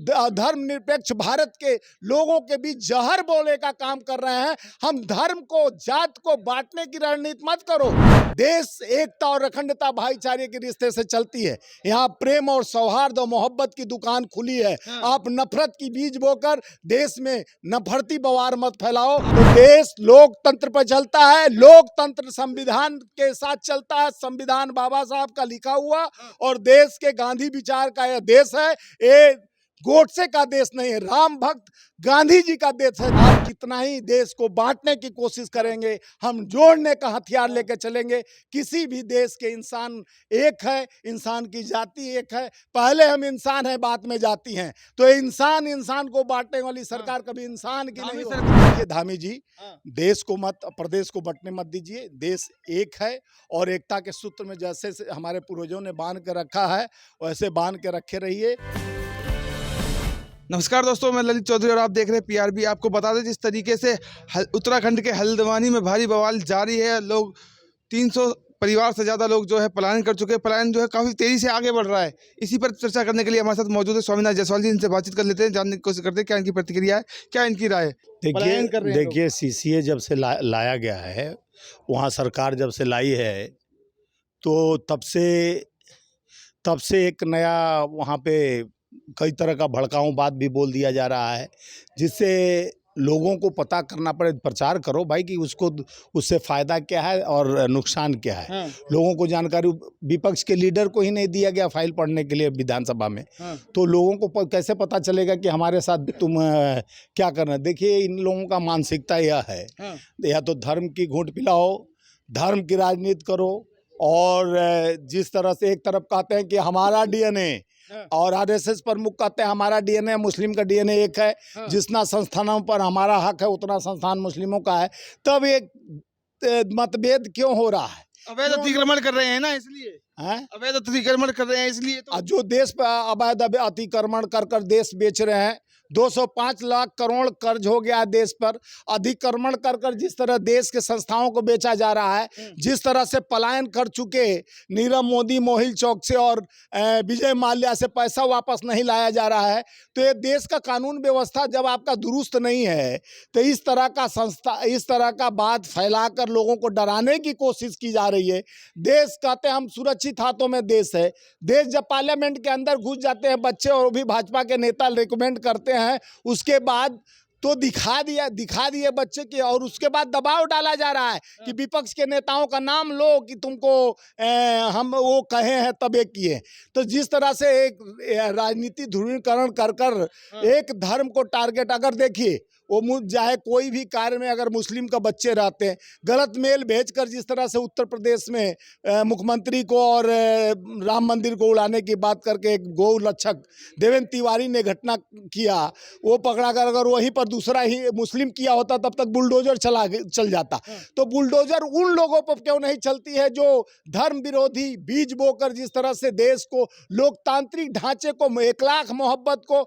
धर्मनिरपेक्ष भारत के लोगों के बीच जहर बोले का काम कर रहे हैं। हम धर्म को, जात को बांटने की रणनीति मत करो। देश एकता और अखंडता भाईचारे के रिश्ते से चलती है। यहाँ प्रेम और सौहार्द और मोहब्बत की दुकान खुली है। आप नफरत की बीज बोकर देश में नफरती बवार मत फैलाओ। तो देश लोकतंत्र पर चलता है। लोकतंत्र संविधान के साथ चलता है। संविधान बाबा साहब का लिखा हुआ और देश के गांधी विचार का यह देश है। ये गोडसे का देश नहीं है, राम भक्त गांधी जी का देश है। आप कितना ही देश को बांटने की कोशिश करेंगे, हम जोड़ने का हथियार लेकर चलेंगे। किसी भी देश के इंसान एक है, इंसान की जाति एक है। पहले हम इंसान हैं, बाद में जाति हैं। तो इंसान को बांटने वाली सरकार कभी इंसान की नहीं होगी। धामी जी, देश को मत, प्रदेश को बंटने मत दीजिए। देश एक है और एकता के सूत्र में जैसे हमारे पूर्वजों ने बांध के रखा है वैसे बांध के रखे रहिए। नमस्कार दोस्तों, मैं ललित चौधरी और आप देख रहे हैं पीआरबी। आपको बता दें जिस तरीके से उत्तराखंड के हल्द्वानी में भारी बवाल जारी है। लोग 300 परिवार से ज़्यादा लोग जो है पलायन कर चुके हैं। पलायन जो है काफ़ी तेज़ी से आगे बढ़ रहा है। इसी पर चर्चा करने के लिए हमारे साथ मौजूद है स्वामीनाथ जायसवाल जी। इनसे बातचीत कर लेते हैं, जानने की कोशिश करते हैं क्या इनकी प्रतिक्रिया है, क्या इनकी राय है। देखिए सीसीए जब से लाया गया है, वहाँ सरकार जब से लाई है तो तब से एक नया वहाँ पे कई तरह का भड़काऊ बात भी बोल दिया जा रहा है, जिससे लोगों को पता करना पड़े। प्रचार करो भाई कि उससे फ़ायदा क्या है और नुकसान क्या है। लोगों को जानकारी विपक्ष के लीडर को ही नहीं दिया गया फाइल पढ़ने के लिए विधानसभा में। तो लोगों को कैसे पता चलेगा कि हमारे साथ तुम क्या करना। देखिए, इन लोगों का मानसिकता यह है, या तो धर्म की घूंट पिलाओ, धर्म की राजनीति करो। और जिस तरह से एक तरफ कहते हैं कि हमारा डीएनए और आरएसएस प्रमुख कहते हैं हमारा डीएनए, मुस्लिम का डीएनए एक है। जितना संस्थानों पर हमारा हक है उतना संस्थान मुस्लिमों का है। तब एक मतभेद क्यों हो रहा है? अवैध अतिक्रमण कर रहे हैं ना, इसलिए अवैध अतिक्रमण कर रहे हैं इसलिए तो। जो देश पर अवैध अतिक्रमण कर देश बेच रहे हैं, 205 लाख करोड़ कर्ज हो गया देश पर। अधिक्रमण कर जिस तरह देश के संस्थाओं को बेचा जा रहा है, जिस तरह से पलायन कर चुके नीरव मोदी मोहिल चौक से और विजय माल्या से पैसा वापस नहीं लाया जा रहा है, तो ये देश का कानून व्यवस्था जब आपका दुरुस्त नहीं है तो इस तरह का बात फैलाकर लोगों को डराने की कोशिश की जा रही है। देश कहते हैं हम सुरक्षित हाथों में देश है। देश जब पार्लियामेंट के अंदर घुस जाते हैं बच्चे और भी भाजपा के नेता रिकमेंड करते हैं, उसके बाद तो दिखा दिए बच्चे के, और उसके बाद दबाव डाला जा रहा है कि विपक्ष के नेताओं का नाम लो कि तुमको हम वो कहे हैं तब एक किए। तो जिस तरह से एक राजनीति ध्रुवीकरण कर एक धर्म को टारगेट, अगर देखिए वो चाहे कोई भी कार्य में अगर मुस्लिम का बच्चे रहते हैं, गलत मेल भेजकर जिस तरह से उत्तर प्रदेश में मुख्यमंत्री को और राम मंदिर को उड़ाने की बात करके एक गौ रक्षक देवेंद्र तिवारी ने घटना किया, वो पकड़ा कर अगर वहीं पर दूसरा ही मुस्लिम किया होता तब तक बुलडोजर चल जाता। तो बुलडोजर उन लोगों पर क्यों नहीं चलती है जो धर्म विरोधी बीज बोकर जिस तरह से देश को, लोकतांत्रिक ढांचे को, 1 लाख मोहब्बत को,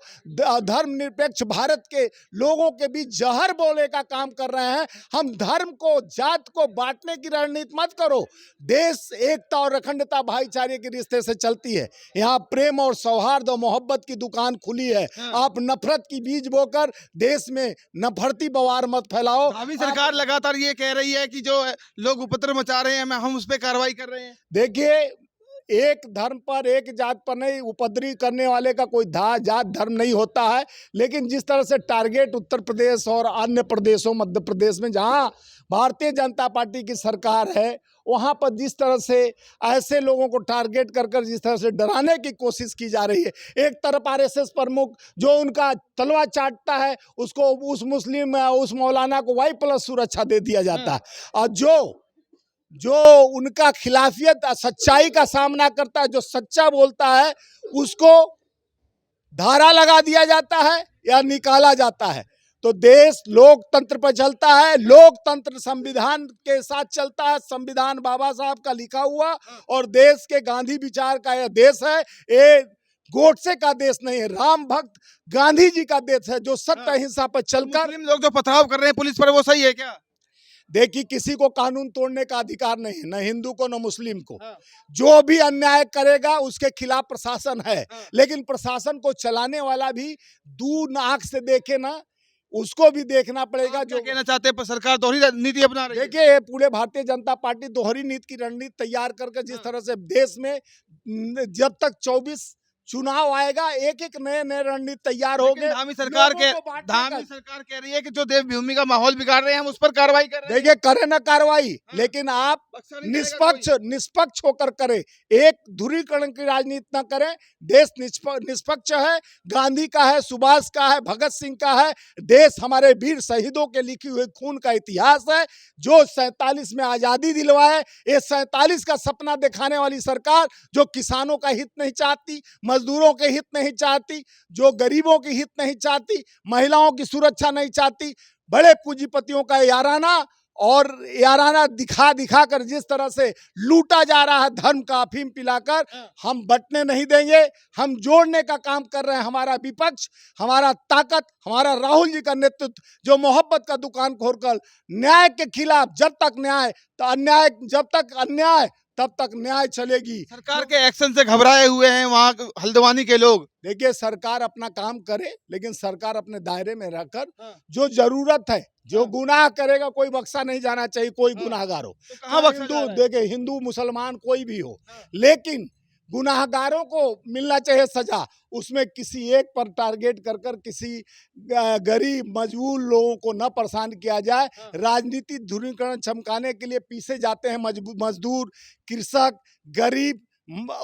धर्मनिरपेक्ष भारत के लोगों के बीच जहर बोले का काम कर रहे हैं। हम धर्म को, जात को बांटने की रणनीति मत करो। देश एकता और अखंडता भाईचारे के रिश्ते से चलती है। यहाँ प्रेम और सौहार्द और मोहब्बत की दुकान खुली है। आप नफरत की बीज बोकर देश में नफरती बवार मत फैलाओ। अभी सरकार लगातार ये कह रही है कि जो लोग उपद्रव मचा रहे हैं हम उस पर कार्रवाई कर रहे हैं। देखिए, एक धर्म पर, एक जात पर नहीं, उपद्रव करने वाले का कोई जात धर्म नहीं होता है। लेकिन जिस तरह से टारगेट उत्तर प्रदेश और अन्य प्रदेशों, मध्य प्रदेश में जहां भारतीय जनता पार्टी की सरकार है, वहां पर जिस तरह से ऐसे लोगों को टारगेट कर जिस तरह से डराने की कोशिश की जा रही है। एक तरफ आरएसएस प्रमुख जो उनका तलवा चाटता है, उसको उस मौलाना को Y+ सुरक्षा दे दिया जाता है, और जो उनका खिलाफियत सच्चाई का सामना करता है, जो सच्चा बोलता है, उसको धारा लगा दिया जाता है या निकाला जाता है। तो देश लोकतंत्र पर चलता है। लोकतंत्र संविधान के साथ चलता है। संविधान बाबा साहब का लिखा हुआ और देश के गांधी विचार का यह देश है। ये गोडसे का देश नहीं है, राम भक्त गांधी जी का देश है, जो सत्य अहिंसा पर चलकर। लोग जो पथराव कर रहे हैं पुलिस पर, वो सही है क्या? देखिए, किसी को कानून तोड़ने का अधिकार नहीं है, न हिंदू को न मुस्लिम को। हाँ। जो भी अन्याय करेगा उसके खिलाफ प्रशासन है, हाँ। लेकिन प्रशासन को चलाने वाला भी दूर आंख से देखे ना, उसको भी देखना पड़ेगा। आप क्या जो कहना चाहते हैं, पर सरकार दोहरी नीति अपना रही है? देखिए, ये पूरे भारतीय जनता पार्टी दोहरी नीति की रणनीति तैयार करके जिस हाँ। तरह से देश में जब तक 24 चुनाव आएगा, एक-एक नए-नए रणनीति तैयार लेकिन होंगे। धामी सरकार लोगों को बांटने का। धामी सरकार कह रही है कि जो देवभूमि का माहौल बिगाड़ रहे हैं हम उस पर कार्रवाई कर रहे हैं। देखिए, करे ना कार्रवाई, हाँ। लेकिन आप बक्सा नहीं करेगा निष्पक्ष होकर करें, एक ध्रुवीकरण की राजनीति ना करें। देश निष्पक्ष है, गांधी का है, सुभाष का है, भगत सिंह का है। देश हमारे वीर शहीदों के लिखी हुई खून का इतिहास है, जो 47 में आजादी दिलवाए। ये 47 का सपना दिखाने वाली सरकार, जो किसानों का हित नहीं चाहती, मजदूरों के हित नहीं चाहती, जो गरीबों के हित नहीं चाहती, महिलाओं की सुरक्षा नहीं चाहती, बड़े पूंजीपतियों का याराना दिखा दिखा कर जिस तरह से लूटा जा रहा है धर्म का अफीम पिलाकर, हम बंटने नहीं देंगे। हम जोड़ने का काम कर रहे हैं। हमारा विपक्ष, हमारा ताकत, हमारा राहुल जी का नेतृत्व, जो मोहब्बत का दुकान खोलकर न्याय के खिलाफ, जब तक अन्याय तब तक न्याय चलेगी। सरकार के एक्शन से घबराए हुए हैं वहाँ के हल्द्वानी के लोग। देखिए, सरकार अपना काम करे, लेकिन सरकार अपने दायरे में रहकर हाँ। जो जरूरत है, जो हाँ। गुनाह करेगा, कोई बख्शा नहीं जाना चाहिए, कोई हाँ। गुनाहगार हो। तो कहाँ बख्शा जा हिंदू, रहा है? देखिए, हिंदू मुसलमान कोई भी हो, हाँ। लेकिन गुनाहगारों को मिलना चाहिए सजा। उसमें किसी एक पर टारगेट कर किसी गरीब मजबूर लोगों को न परेशान किया जाए। हाँ। राजनीतिक ध्रुवीकरण चमकाने के लिए पीछे जाते हैं मजदूर, कृषक, गरीब,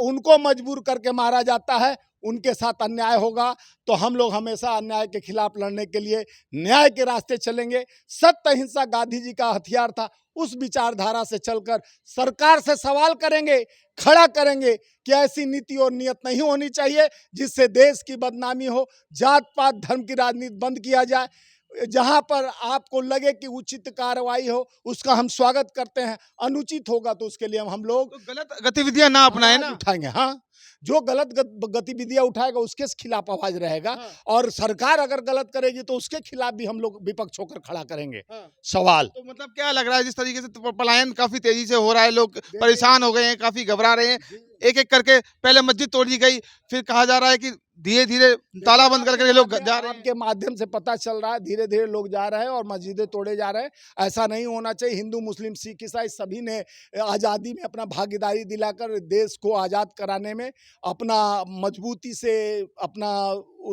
उनको मजबूर करके मारा जाता है। उनके साथ अन्याय होगा तो हम लोग हमेशा अन्याय के खिलाफ लड़ने के लिए न्याय के रास्ते चलेंगे। सत्य अहिंसा गांधी जी का हथियार था। उस विचारधारा से चलकर सरकार से सवाल करेंगे, खड़ा करेंगे कि ऐसी नीति और नियत नहीं होनी चाहिए जिससे देश की बदनामी हो, जात पात धर्म की राजनीति बंद किया जाए। जहां पर आपको लगे कि उचित कार्रवाई हो, उसका हम स्वागत करते हैं। अनुचित होगा तो उसके लिए हम लोग तो गलत गतिविधियां ना अपनाएं आवाज ना। उठाएंगे। हाँ, जो गलत गतिविधियां उठाएगा उसके खिलाफ आवाज रहेगा। हाँ। और सरकार अगर गलत करेगी तो उसके खिलाफ भी हम लोग विपक्ष होकर खड़ा करेंगे। हाँ। सवाल तो मतलब क्या लग रहा है, जिस तरीके से तो पलायन काफी तेजी से हो रहा है, लोग परेशान हो गए हैं, काफी घबरा रहे हैं, एक एक करके पहले मस्जिद तोड़ी गई, फिर कहा जा रहा है कि धीरे धीरे ताला बंद करके लोग जा रहे हैं। आपके माध्यम से पता चल रहा है, धीरे धीरे लोग जा रहे हैं और मस्जिदें तोड़े जा रहे हैं। ऐसा नहीं होना चाहिए। हिंदू, मुस्लिम, सिख, ईसाई सभी ने आज़ादी में अपना भागीदारी दिलाकर देश को आज़ाद कराने में अपना मजबूती से अपना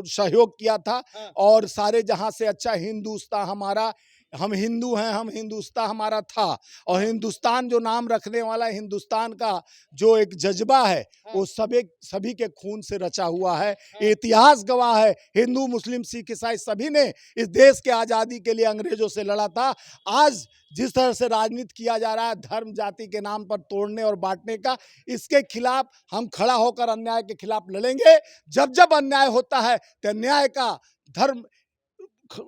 सहयोग किया था। हाँ। और सारे जहां से अच्छा हिंदुस्तान हमारा, हम हिंदू हैं, हम हिंदुस्तान हमारा था। और हिंदुस्तान जो नाम रखने वाला हिंदुस्तान का जो एक जज्बा है, वो सभी के खून से रचा हुआ है। इतिहास गवाह है, हिंदू, मुस्लिम, सिख, ईसाई सभी ने इस देश के आज़ादी के लिए अंग्रेजों से लड़ा था। आज जिस तरह से राजनीति किया जा रहा है धर्म जाति के नाम पर तोड़ने और बांटने का, इसके खिलाफ हम खड़ा होकर अन्याय के खिलाफ लड़ेंगे। जब जब अन्याय होता है तो न्याय का धर्म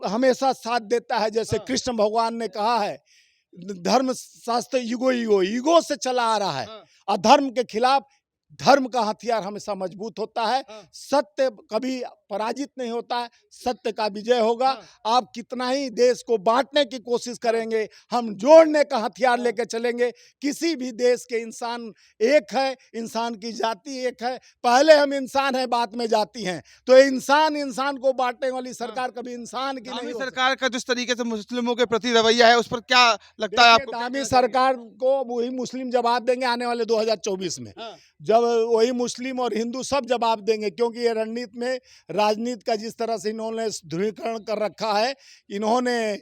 हमेशा साथ देता है। जैसे कृष्ण भगवान ने कहा है, धर्म शास्त्र ईगो से चला आ रहा है। अधर्म के खिलाफ धर्म का हथियार हमेशा मजबूत होता है। सत्य कभी पराजित नहीं होता है, सत्य का विजय होगा। आप कितना ही देश को बांटने की कोशिश करेंगे, हम जोड़ने का हथियार लेकर चलेंगे। किसी भी देश के इंसान एक है, इंसान की जाति एक है। पहले हम इंसान हैं, बाद में जाति हैं। तो इंसान को बांटने वाली सरकार कभी इंसान की नहीं हो सकती। सरकार का जिस तरीके से मुस्लिमों के प्रति रवैया है, उस पर क्या लगता है आपको? दामी सरकार को वही मुस्लिम जवाब देंगे आने वाले 2024 में। जब वही मुस्लिम और हिंदू सब जवाब देंगे, क्योंकि ये रणनीति में राजनीति का जिस तरह से इन्होंने ध्रुवीकरण कर रखा है, इन्होंने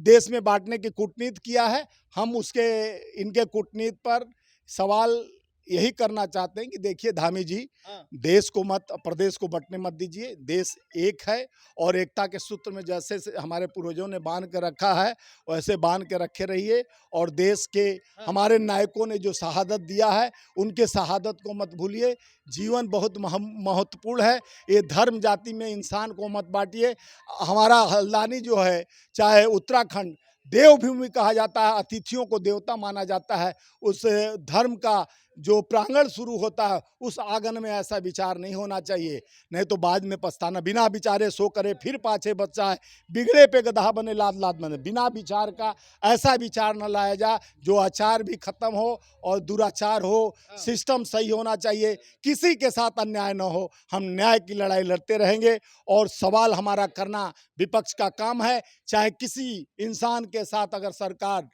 देश में बांटने की कूटनीति किया है। हम इनके कूटनीति पर सवाल यही करना चाहते हैं कि देखिए धामी जी, देश को मत, प्रदेश को बंटने मत दीजिए। देश एक है और एकता के सूत्र में जैसे हमारे पूर्वजों ने बांध के रखा है वैसे बांध के रखे रहिए। और देश के हमारे नायकों ने जो शहादत दिया है, उनके शहादत को मत भूलिए। जीवन बहुत महत्वपूर्ण है। ये धर्म जाति में इंसान को मत बांटिए। हमारा हल्द्वानी जो है, चाहे उत्तराखंड देवभूमि कहा जाता है, अतिथियों को देवता माना जाता है। उस धर्म का जो प्रांगण शुरू होता है उस आंगन में ऐसा विचार नहीं होना चाहिए, नहीं तो बाद में पछताना। बिना विचारे सो करे फिर पाछे बच्चा है, बिगड़े पे गधा बने लाद लाद बने। बिना विचार का ऐसा विचार न लाया जा जो आचार भी खत्म हो और दुराचार हो। सिस्टम सही होना चाहिए, किसी के साथ अन्याय न हो। हम न्याय की लड़ाई लड़ते रहेंगे और सवाल हमारा करना विपक्ष का काम है। चाहे किसी इंसान के साथ अगर सरकार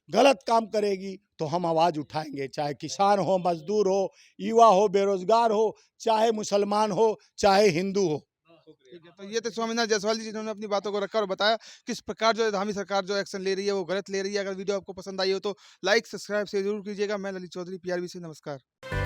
गलत काम करेगी तो हम आवाज़ उठाएंगे, चाहे किसान हो, मजदूर हो, युवा हो, बेरोजगार हो, चाहे मुसलमान हो, चाहे हिंदू हो। ठीक है, तो ये थे स्वामीनाथ जायसवाल जी जिन्होंने अपनी बातों को रखा और बताया किस प्रकार जो है धामी सरकार जो एक्शन ले रही है वो गलत ले रही है। अगर वीडियो आपको पसंद आई हो तो लाइक सब्सक्राइब से जरूर कीजिएगा। मैं ललित चौधरी, PRB से, नमस्कार।